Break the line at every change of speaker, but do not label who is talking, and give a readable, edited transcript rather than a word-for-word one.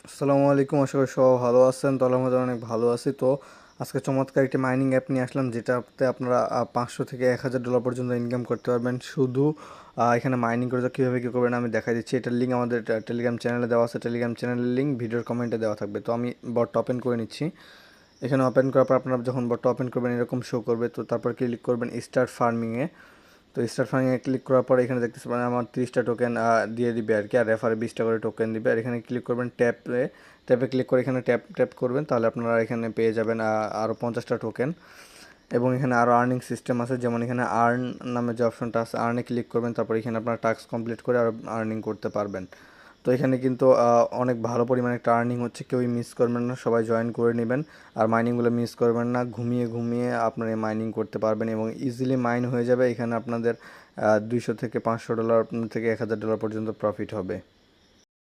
আসসালামু আলাইকুম, আশা করি সবাই ভালো আছেন। তো আলহামদুলিল্লাহ অনেক ভালো আছি। তো আজকে চমৎকার একটি মাইনিং অ্যাপ নিয়ে আসলাম, যেটাতে আপনারা 500 থেকে 1000 ডলার পর্যন্ত ইনকাম করতে পারবেন। শুধু এখানে মাইনিং করে কীভাবে কী করবেন আমি দেখাই দিচ্ছি। এটার লিঙ্ক আমাদের টেলিগ্রাম চ্যানেলে দেওয়া আছে। টেলিগ্রাম চ্যানেলের লিঙ্ক ভিডিওর কমেন্টে দেওয়া থাকবে। তো আমি বটটা ওপেন করে নিচ্ছি। এখানে ওপেন করার পর আপনারা যখন বটটা ওপেন করবেন এরকম শো করবে। তো তারপর ক্লিক করবেন স্টার্ট ফার্মিংয়ে। তো স্টার ফান্ডিংয়ে ক্লিক করার পর এখানে দেখতেতে পারেন আমার 30টা টোকেন দিয়ে দিবে আর কি, আর রেফারে 20টা করে টোকেন দিবে। আর এখানে ক্লিক করবেন ট্যাপে। ট্যাপে ক্লিক করে এখানে ট্যাপ ট্যাপ করবেন, তাহলে আপনারা এখানে পেয়ে যাবেন আরও 50টা টোকেন। এবং এখানে আরও আর্নিং সিস্টেম আছে, যেমন এখানে আর্ন নামে যে অপশনটা আছে, আর্নে ক্লিক করবেন। তারপর এখানে আপনার টাস্ক কমপ্লিট করে আরও আর্নিং করতে পারবেন। তো এখানে কিন্তু অনেক ভালো পরিমাণে একটা আর্নিং হচ্ছে, কেউই মিস করবেন না, সবাই জয়েন করে নেবেন। আর মাইনিংগুলো মিস করবেন না, ঘুমিয়ে ঘুমিয়ে আপনারা মাইনিং করতে পারবেন এবং ইজিলি মাইন হয়ে যাবে। এখানে আপনাদের 200 থেকে 500 ডলার থেকে 1000 ডলার পর্যন্ত প্রফিট হবে।